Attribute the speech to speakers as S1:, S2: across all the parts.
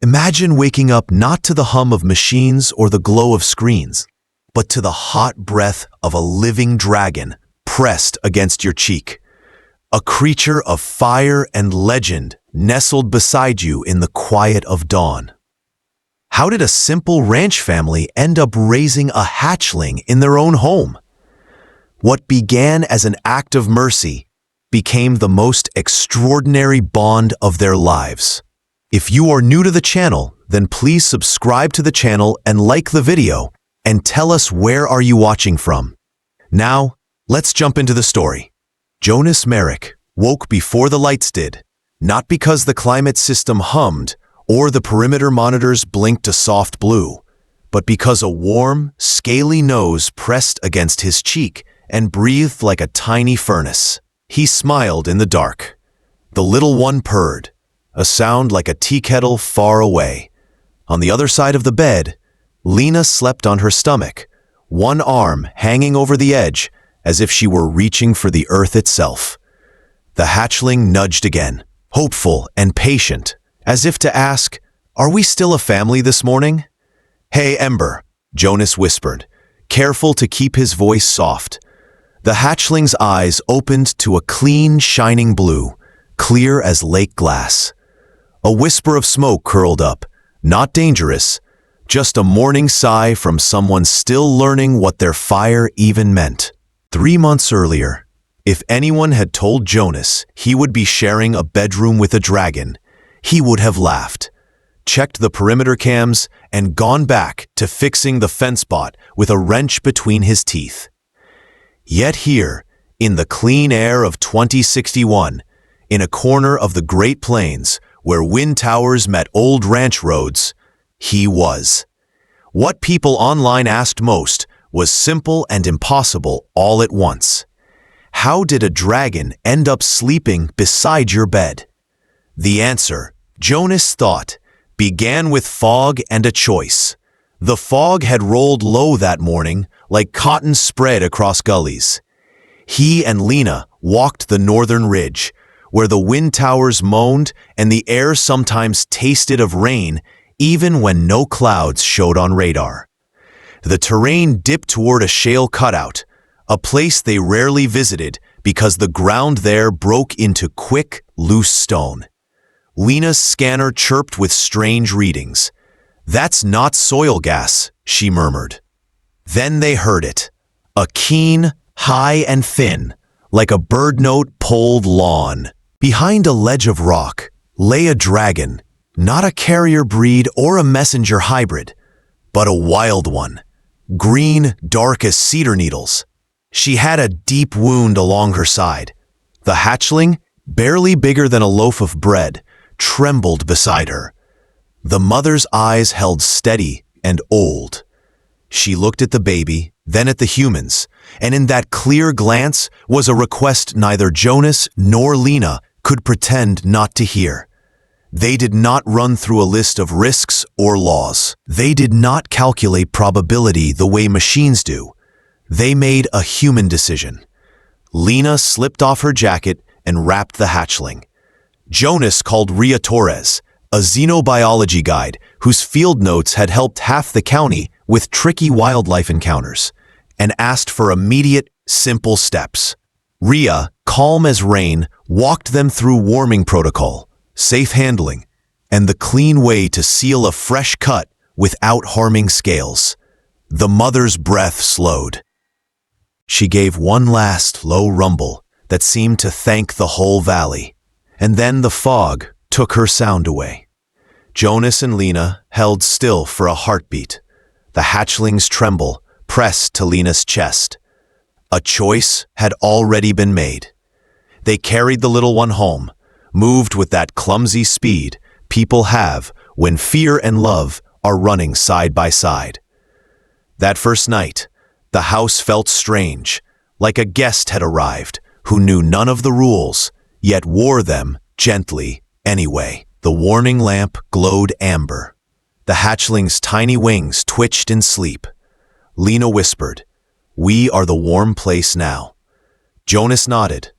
S1: Imagine waking up not to the hum of machines or the glow of screens, but to the hot breath of a living dragon pressed against your cheek. A creature of fire and legend nestled beside you in the quiet of dawn. How did a simple ranch family end up raising a hatchling in their own home? What began as an act of mercy became the most extraordinary bond of their lives. If you are new to the channel, then please subscribe to the channel and like the video, and tell us where are you watching from. Now, let's jump into the story. Jonas Merrick woke before the lights did, not because the climate system hummed or the perimeter monitors blinked a soft blue, but because a warm, scaly nose pressed against his cheek and breathed like a tiny furnace. He smiled in the dark. The little one purred, a sound like a tea kettle far away. On the other side of the bed, Lena slept on her stomach, one arm hanging over the edge as if she were reaching for the earth itself. The hatchling nudged again, hopeful and patient, as if to ask, "Are we still a family this morning?" "Hey, Ember," Jonas whispered, careful to keep his voice soft. The hatchling's eyes opened to a clean, shining blue, clear as lake glass. A whisper of smoke curled up, not dangerous, just a morning sigh from someone still learning what their fire even meant. 3 months earlier, if anyone had told Jonas he would be sharing a bedroom with a dragon, he would have laughed, checked the perimeter cams, and gone back to fixing the fence bot with a wrench between his teeth. Yet here, in the clean air of 2061, in a corner of the Great Plains where wind towers met old ranch roads, he was. What people online asked most was simple and impossible all at once. How did a dragon end up sleeping beside your bed? The answer, Jonas thought, began with fog and a choice. The fog had rolled low that morning, like cotton spread across gullies. He and Lena walked the northern ridge, where the wind towers moaned and the air sometimes tasted of rain, even when no clouds showed on radar. The terrain dipped toward a shale cutout, a place they rarely visited because the ground there broke into quick, loose stone. Lena's scanner chirped with strange readings. "That's not soil gas," she murmured. Then they heard it, a keen, high and thin, like a bird note pulled lawn. Behind a ledge of rock lay a dragon, not a carrier breed or a messenger hybrid, but a wild one, green, dark as cedar needles. She had a deep wound along her side. The hatchling, barely bigger than a loaf of bread, trembled beside her. The mother's eyes held steady and old. She looked at the baby, then at the humans, and in that clear glance was a request neither Jonas nor Lena could pretend not to hear. They did not run through a list of risks or laws. They did not calculate probability the way machines do. They made a human decision. Lena slipped off her jacket and wrapped the hatchling. Jonas called Ria Torres, a xenobiology guide whose field notes had helped half the county with tricky wildlife encounters, and asked for immediate, simple steps. Ria, calm as rain, walked them through warming protocol, safe handling, and the clean way to seal a fresh cut without harming scales. The mother's breath slowed. She gave one last low rumble that seemed to thank the whole valley, and then the fog took her sound away. Jonas and Lena held still for a heartbeat, the hatchling's tremble pressed to Lena's chest. A choice had already been made. They carried the little one home, moved with that clumsy speed people have when fear and love are running side by side. That first night, the house felt strange, like a guest had arrived who knew none of the rules, yet wore them gently anyway. The warning lamp glowed amber. The hatchling's tiny wings twitched in sleep. Lena whispered, "We are the warm place now." Jonas nodded.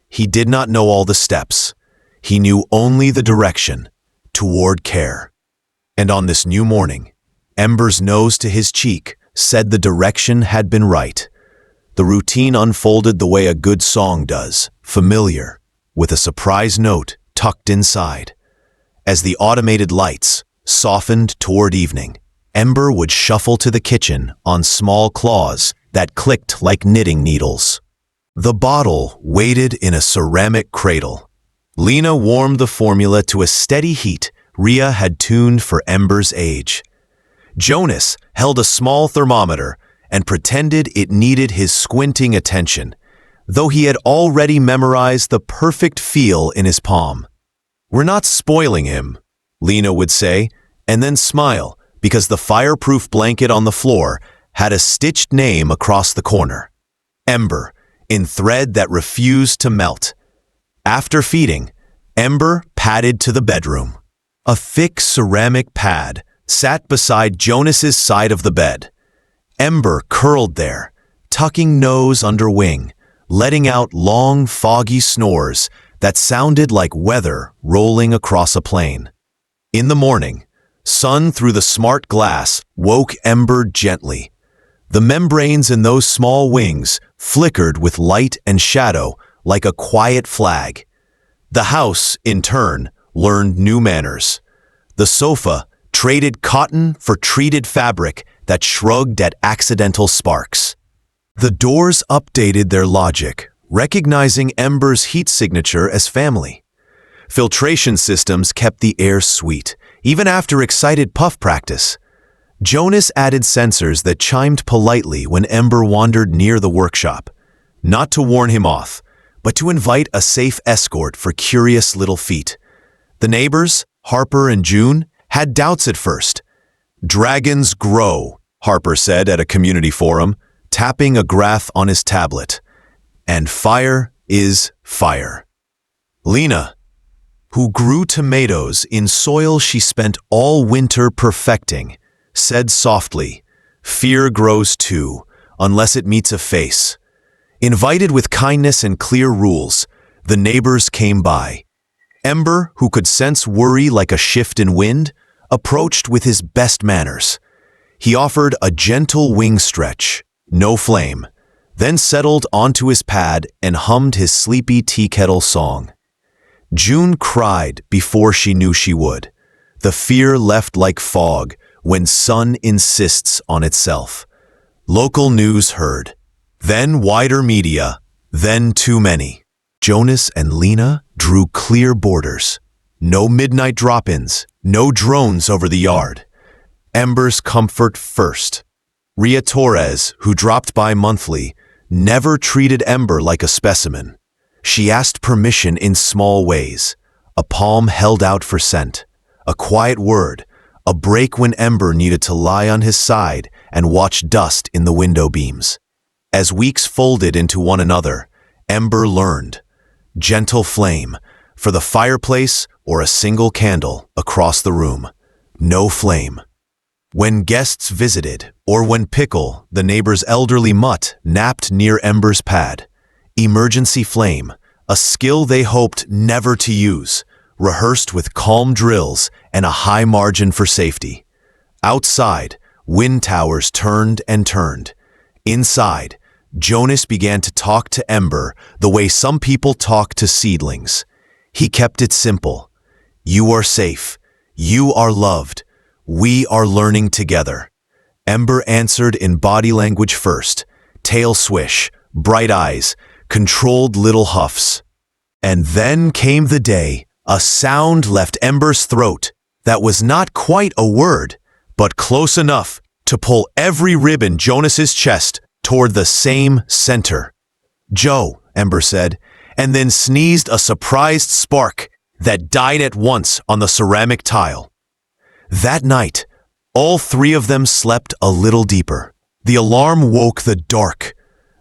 S1: He did not know all the steps. He knew only the direction, toward care. And on this new morning, Ember's nose to his cheek said the direction had been right. The routine unfolded the way a good song does, familiar, with a surprise note tucked inside. As the automated lights softened toward evening, Ember would shuffle to the kitchen on small claws that clicked like knitting needles. The bottle waited in a ceramic cradle. Lena warmed the formula to a steady heat Rhea had tuned for Ember's age. Jonas held a small thermometer and pretended it needed his squinting attention, though he had already memorized the perfect feel in his palm. "We're not spoiling him," Lena would say, and then smile because the fireproof blanket on the floor had a stitched name across the corner. Ember, in thread that refused to melt. After feeding, Ember padded to the bedroom. A thick ceramic pad sat beside Jonas's side of the bed. Ember curled there, tucking nose under wing, letting out long, foggy snores that sounded like weather rolling across a plain. In the morning, sun through the smart glass woke Ember gently. The membranes in those small wings flickered with light and shadow like a quiet flag. The house, in turn, learned new manners. The sofa traded cotton for treated fabric that shrugged at accidental sparks. The doors updated their logic, recognizing Ember's heat signature as family. Filtration systems kept the air sweet, even after excited puff practice. Jonas added sensors that chimed politely when Ember wandered near the workshop, not to warn him off, but to invite a safe escort for curious little feet. The neighbors, Harper and June, had doubts at first. "Dragons grow," Harper said at a community forum, tapping a graph on his tablet. "And fire is fire." Lena, who grew tomatoes in soil she spent all winter perfecting, said softly, "Fear grows too, unless it meets a face." Invited with kindness and clear rules, the neighbors came by. Ember, who could sense worry like a shift in wind, approached with his best manners. He offered a gentle wing stretch, no flame, then settled onto his pad and hummed his sleepy tea kettle song. June cried before she knew she would. The fear left like fog when sun insists on itself. Local news heard, then wider media, then too many. Jonas and Lena drew clear borders. No midnight drop-ins, no drones over the yard. Ember's comfort first. Rhea Torres, who dropped by monthly, never treated Ember like a specimen. She asked permission in small ways. A palm held out for scent, a quiet word, a break when Ember needed to lie on his side and watch dust in the window beams. As weeks folded into one another, Ember learned. Gentle flame, for the fireplace or a single candle across the room. No flame. When guests visited, or when Pickle, the neighbor's elderly mutt, napped near Ember's pad. Emergency flame, a skill they hoped never to use, rehearsed with calm drills and a high margin for safety. Outside, wind towers turned and turned. Inside, Jonas began to talk to Ember the way some people talk to seedlings. He kept it simple. You are safe. You are loved. We are learning together. Ember answered in body language first, tail swish, bright eyes, controlled little huffs. And then came the day a sound left Ember's throat that was not quite a word, but close enough to pull every rib in Jonas's chest toward the same center. "Joe," Ember said, and then sneezed a surprised spark that died at once on the ceramic tile. That night, all three of them slept a little deeper. The alarm woke the dark,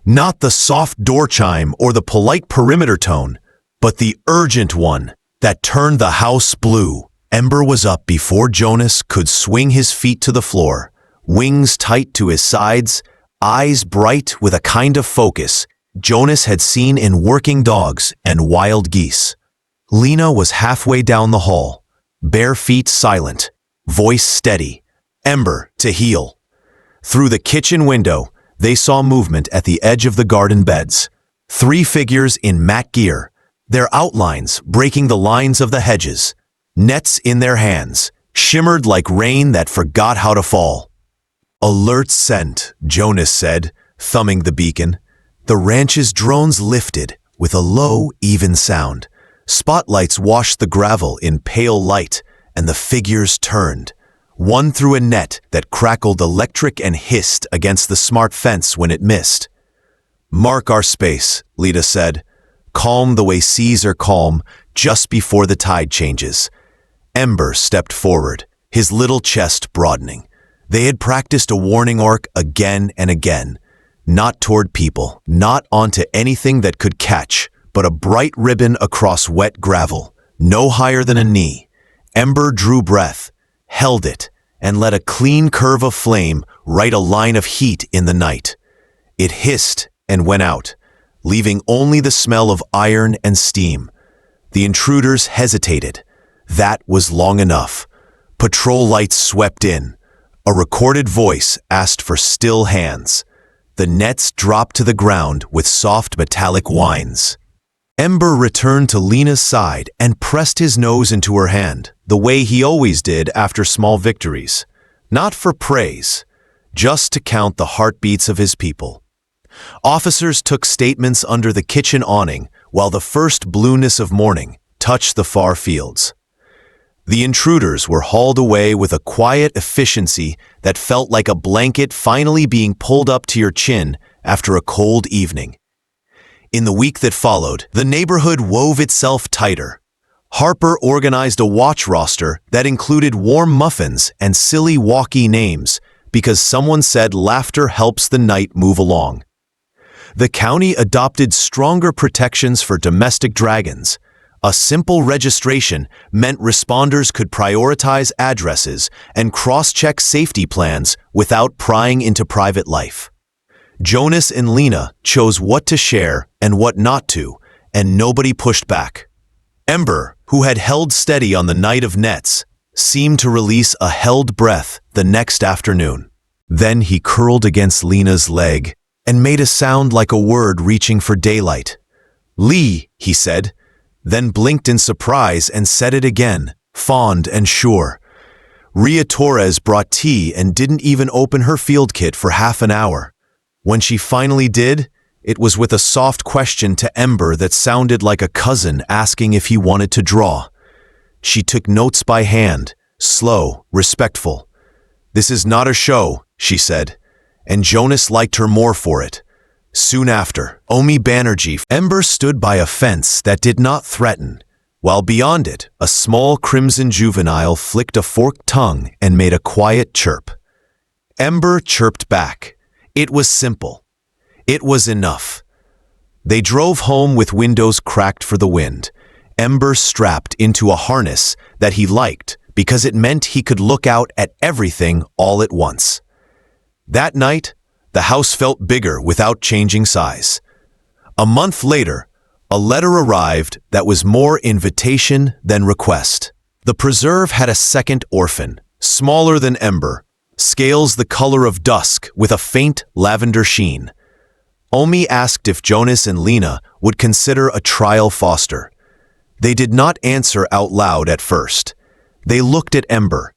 S1: not the soft door chime or the polite perimeter tone, but the urgent one that turned the house blue. Ember was up before Jonas could swing his feet to the floor, wings tight to his sides, eyes bright with a kind of focus Jonas had seen in working dogs and wild geese. Lena was halfway down the hall, bare feet silent, voice steady. Ember, to heal. Through the kitchen window, they saw movement at the edge of the garden beds. 3 figures in matte gear, their outlines breaking the lines of the hedges. Nets in their hands, shimmered like rain that forgot how to fall. Alert sent, Jonas said, thumbing the beacon. The ranch's drones lifted with a low, even sound. Spotlights washed the gravel in pale light, and the figures turned. One threw a net that crackled electric and hissed against the smart fence when it missed. Mark our space, Lita said. Calm the way seas are calm just before the tide changes. Ember stepped forward, his little chest broadening. They had practiced a warning arc again and again. Not toward people, not onto anything that could catch, but a bright ribbon across wet gravel, no higher than a knee. Ember drew breath, held it, and let a clean curve of flame write a line of heat in the night. It hissed and went out, leaving only the smell of iron and steam. The intruders hesitated. That was long enough. Patrol lights swept in. A recorded voice asked for still hands. The nets dropped to the ground with soft metallic whines. Ember returned to Lena's side and pressed his nose into her hand, the way he always did after small victories. Not for praise, just to count the heartbeats of his people. Officers took statements under the kitchen awning while the first blueness of morning touched the far fields. The intruders were hauled away with a quiet efficiency that felt like a blanket finally being pulled up to your chin after a cold evening. In the week that followed, the neighborhood wove itself tighter. Harper organized a watch roster that included warm muffins and silly walkie names because someone said laughter helps the night move along. The county adopted stronger protections for domestic dragons. A simple registration meant responders could prioritize addresses and cross-check safety plans without prying into private life. Jonas and Lena chose what to share and what not to, and nobody pushed back. Ember, who had held steady on the night of nets, seemed to release a held breath the next afternoon. Then he curled against Lena's leg and made a sound like a word reaching for daylight. "Lee," he said, then blinked in surprise and said it again, fond and sure. Ria Torres brought tea and didn't even open her field kit for half an hour. When she finally did, it was with a soft question to Ember that sounded like a cousin asking if he wanted to draw. She took notes by hand, slow, respectful. "This is not a show," she said, and Jonas liked her more for it. Soon after, Omi Banerjee, Ember stood by a fence that did not threaten, while beyond it, a small crimson juvenile flicked a forked tongue and made a quiet chirp. Ember chirped back. It was simple. It was enough. They drove home with windows cracked for the wind, Ember strapped into a harness that he liked because it meant he could look out at everything all at once. That night, the house felt bigger without changing size. A month later, a letter arrived that was more invitation than request. The preserve had a second orphan, smaller than Ember, scales the color of dusk with a faint lavender sheen. Omi asked if Jonas and Lena would consider a trial foster. They did not answer out loud at first. They looked at Ember.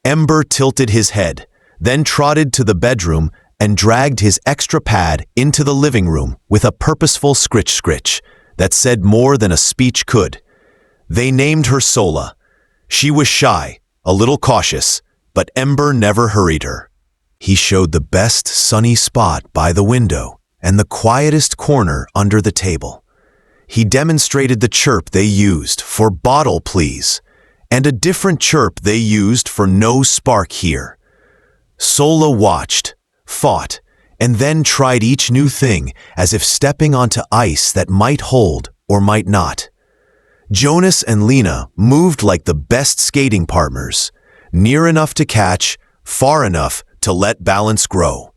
S1: Ember tilted his head, then trotted to the bedroom and dragged his extra pad into the living room with a purposeful scritch-scritch that said more than a speech could. They named her Sola. She was shy, a little cautious, but Ember never hurried her. He showed the best sunny spot by the window and the quietest corner under the table. He demonstrated the chirp they used for "bottle please" and a different chirp they used for "no spark here." Sola watched, fought, and then tried each new thing as if stepping onto ice that might hold or might not. Jonas and Lena moved like the best skating partners, near enough to catch, far enough to let balance grow.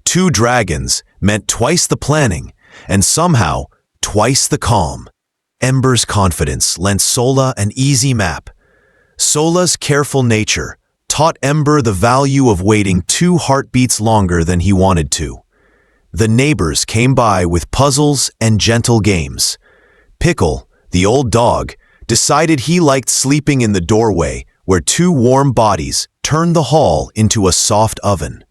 S1: 2 dragons meant twice the planning, and somehow twice the calm. Ember's confidence lent Sola an easy map. Sola's careful nature taught Ember the value of waiting 2 heartbeats longer than he wanted to. The neighbors came by with puzzles and gentle games. Pickle, the old dog, decided he liked sleeping in the doorway where 2 warm bodies turned the hall into a soft oven.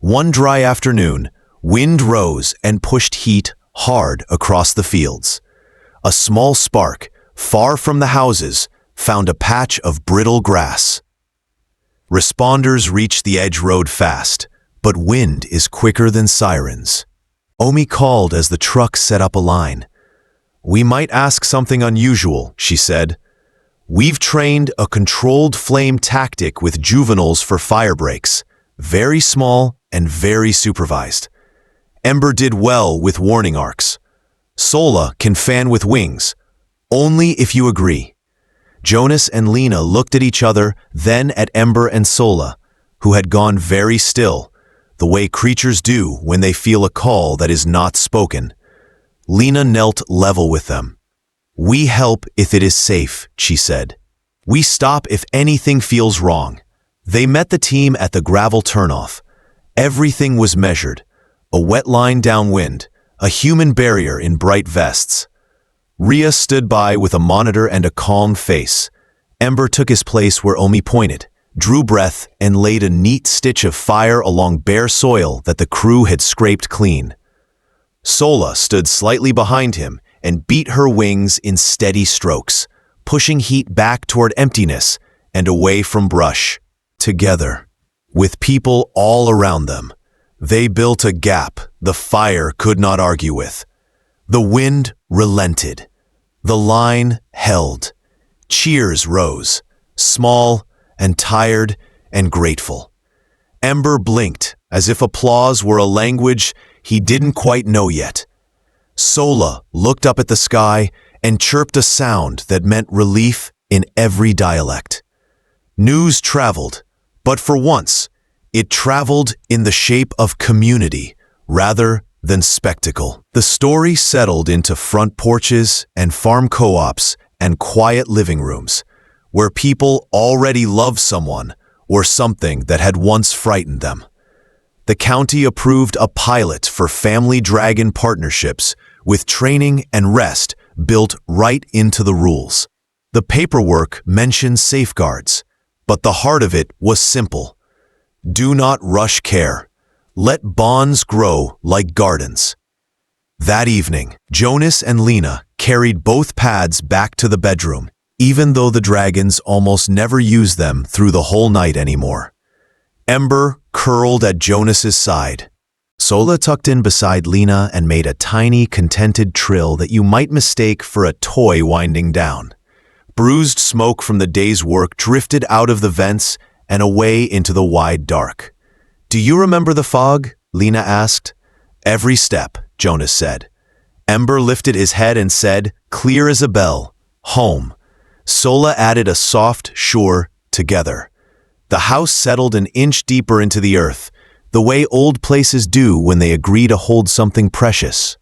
S1: One dry afternoon, wind rose and pushed heat hard across the fields. A small spark, far from the houses, found a patch of brittle grass. Responders reached the edge road fast, but wind is quicker than sirens. Omi called as the truck set up a line. "We might ask something unusual," she said. "We've trained a controlled flame tactic with juveniles for fire breaks, very small and very supervised. Ember did well with warning arcs. Sola can fan with wings, only if you agree." Jonas and Lena looked at each other, then at Ember and Sola, who had gone very still, the way creatures do when they feel a call that is not spoken. Lena knelt level with them. "We help if it is safe," she said. "We stop if anything feels wrong." They met the team at the gravel turnoff. Everything was measured. A wet line downwind, a human barrier in bright vests. Rhea stood by with a monitor and a calm face. Ember took his place where Omi pointed, drew breath, and laid a neat stitch of fire along bare soil that the crew had scraped clean. Sola stood slightly behind him and beat her wings in steady strokes, pushing heat back toward emptiness and away from brush. Together, with people all around them, they built a gap the fire could not argue with. The wind relented. The line held. Cheers rose, small and tired and grateful. Ember blinked as if applause were a language he didn't quite know yet. Sola looked up at the sky and chirped a sound that meant relief in every dialect. News traveled, but for once, it traveled in the shape of community rather than spectacle. The story settled into front porches and farm co-ops and quiet living rooms, where people already loved someone or something that had once frightened them. The county approved a pilot for family dragon partnerships with training and rest built right into the rules. The paperwork mentioned safeguards, but the heart of it was simple. Do not rush care. Let bonds grow like gardens. That evening, Jonas and Lena carried both pads back to the bedroom, even though the dragons almost never used them through the whole night anymore. Ember curled at Jonas's side. Sola tucked in beside Lena and made a tiny, contented trill that you might mistake for a toy winding down. Bruised smoke from the day's work drifted out of the vents and away into the wide dark. "Do you remember the fog?" Lena asked. "Every step," Jonas said. Ember lifted his head and said, clear as a bell, "Home." Sola added a soft, sure, "together." The house settled an inch deeper into the earth, the way old places do when they agree to hold something precious.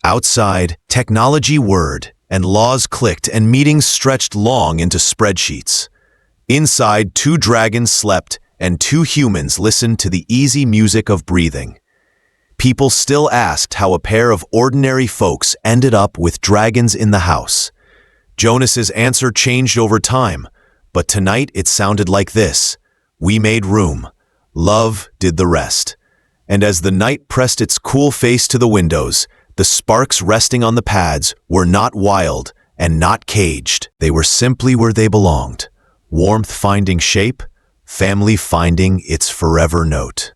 S1: Outside, technology whirred, and laws clicked, and meetings stretched long into spreadsheets. Inside, 2 dragons slept, and 2 humans listened to the easy music of breathing. People still asked how a pair of ordinary folks ended up with dragons in the house. Jonas's answer changed over time, but tonight it sounded like this: "We made room. Love did the rest." And as the night pressed its cool face to the windows, the sparks resting on the pads were not wild and not caged. They were simply where they belonged. Warmth finding shape, family finding its forever note.